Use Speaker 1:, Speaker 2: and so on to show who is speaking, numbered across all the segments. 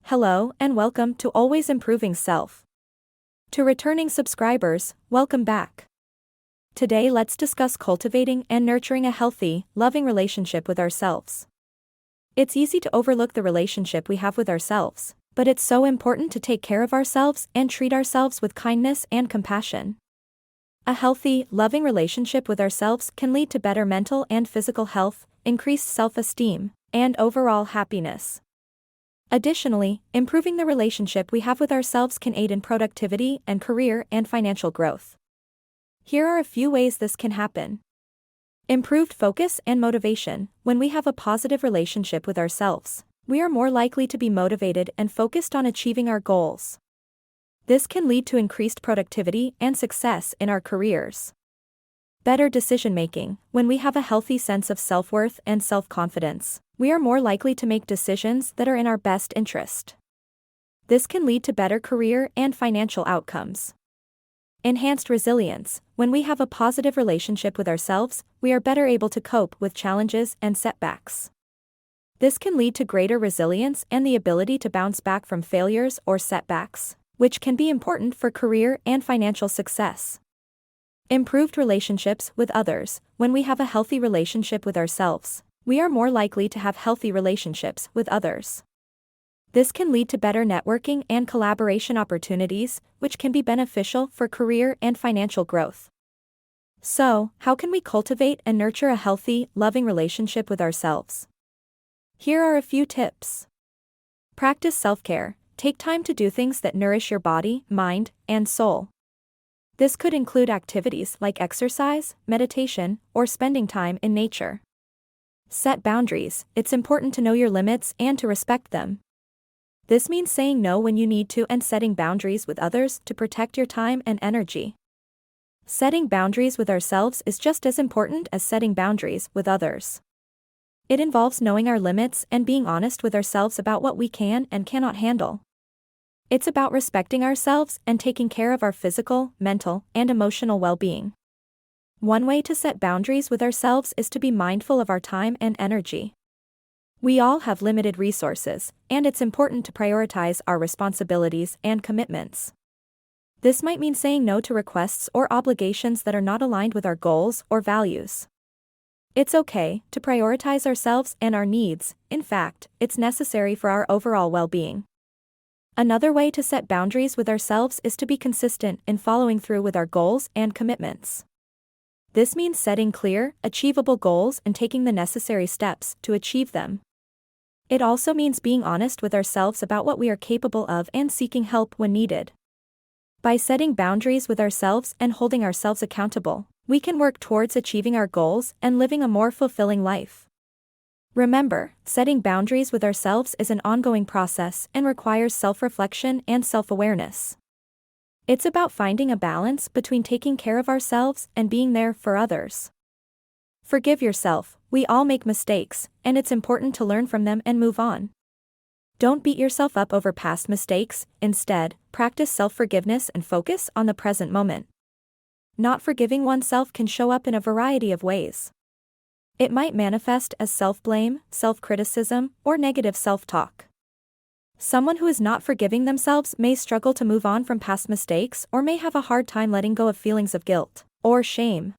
Speaker 1: Hello and welcome to Always Improving Self. To returning subscribers, welcome back. Today let's discuss cultivating and nurturing a healthy, loving relationship with ourselves. It's easy to overlook the relationship we have with ourselves, but it's so important to take care of ourselves and treat ourselves with kindness and compassion. A healthy, loving relationship with ourselves can lead to better mental and physical health, increased self-esteem, and overall happiness. Additionally, improving the relationship we have with ourselves can aid in productivity and career and financial growth. Here are a few ways this can happen. Improved focus and motivation. When we have a positive relationship with ourselves, we are more likely to be motivated and focused on achieving our goals. This can lead to increased productivity and success in our careers. Better decision-making. When we have a healthy sense of self-worth and self-confidence, we are more likely to make decisions that are in our best interest. This can lead to better career and financial outcomes. Enhanced resilience. When we have a positive relationship with ourselves, we are better able to cope with challenges and setbacks. This can lead to greater resilience and the ability to bounce back from failures or setbacks, which can be important for career and financial success. Improved relationships with others. When we have a healthy relationship with ourselves, we are more likely to have healthy relationships with others. This can lead to better networking and collaboration opportunities, which can be beneficial for career and financial growth. So, how can we cultivate and nurture a healthy, loving relationship with ourselves? Here are a few tips. Practice self-care. Take time to do things that nourish your body, mind, and soul. This could include activities like exercise, meditation, or spending time in nature. Set boundaries. It's important to know your limits and to respect them. This means saying no when you need to and setting boundaries with others to protect your time and energy. Setting boundaries with ourselves is just as important as setting boundaries with others. It involves knowing our limits and being honest with ourselves about what we can and cannot handle. It's about respecting ourselves and taking care of our physical, mental, and emotional well-being. One way to set boundaries with ourselves is to be mindful of our time and energy. We all have limited resources, and it's important to prioritize our responsibilities and commitments. This might mean saying no to requests or obligations that are not aligned with our goals or values. It's okay to prioritize ourselves and our needs. In fact, it's necessary for our overall well-being. Another way to set boundaries with ourselves is to be consistent in following through with our goals and commitments. This means setting clear, achievable goals and taking the necessary steps to achieve them. It also means being honest with ourselves about what we are capable of and seeking help when needed. By setting boundaries with ourselves and holding ourselves accountable, we can work towards achieving our goals and living a more fulfilling life. Remember, setting boundaries with ourselves is an ongoing process and requires self-reflection and self-awareness. It's about finding a balance between taking care of ourselves and being there for others. Forgive yourself. We all make mistakes, and it's important to learn from them and move on. Don't beat yourself up over past mistakes. Instead, practice self-forgiveness and focus on the present moment. Not forgiving oneself can show up in a variety of ways. It might manifest as self-blame, self-criticism, or negative self-talk. Someone who is not forgiving themselves may struggle to move on from past mistakes or may have a hard time letting go of feelings of guilt or shame.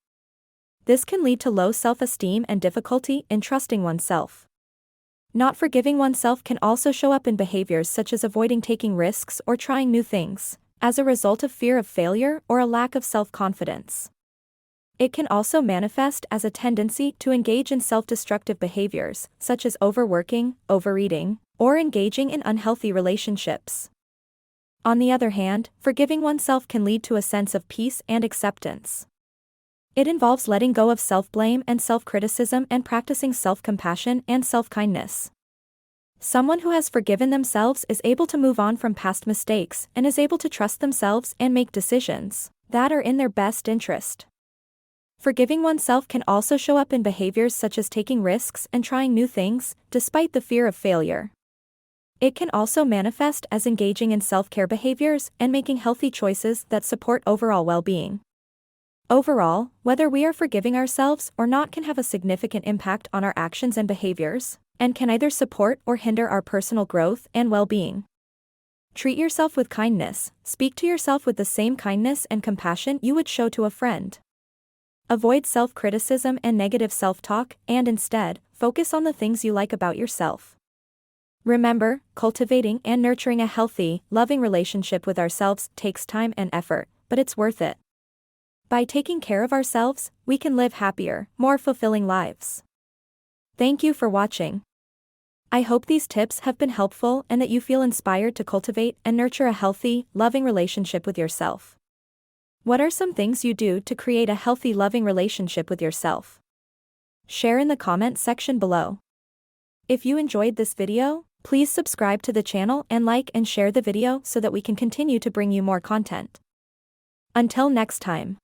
Speaker 1: This can lead to low self-esteem and difficulty in trusting oneself. Not forgiving oneself can also show up in behaviors such as avoiding taking risks or trying new things, as a result of fear of failure or a lack of self-confidence. It can also manifest as a tendency to engage in self-destructive behaviors, such as overworking, overeating, or engaging in unhealthy relationships. On the other hand, forgiving oneself can lead to a sense of peace and acceptance. It involves letting go of self-blame and self-criticism and practicing self-compassion and self-kindness. Someone who has forgiven themselves is able to move on from past mistakes and is able to trust themselves and make decisions that are in their best interest. Forgiving oneself can also show up in behaviors such as taking risks and trying new things, despite the fear of failure. It can also manifest as engaging in self-care behaviors and making healthy choices that support overall well-being. Overall, whether we are forgiving ourselves or not can have a significant impact on our actions and behaviors, and can either support or hinder our personal growth and well-being. Treat yourself with kindness. Speak to yourself with the same kindness and compassion you would show to a friend. Avoid self-criticism and negative self-talk, and instead, focus on the things you like about yourself. Remember, cultivating and nurturing a healthy, loving relationship with ourselves takes time and effort, but it's worth it. By taking care of ourselves, we can live happier, more fulfilling lives. Thank you for watching. I hope these tips have been helpful and that you feel inspired to cultivate and nurture a healthy, loving relationship with yourself. What are some things you do to create a healthy, loving relationship with yourself? Share in the comments section below. If you enjoyed this video, please subscribe to the channel and like and share the video so that we can continue to bring you more content. Until next time.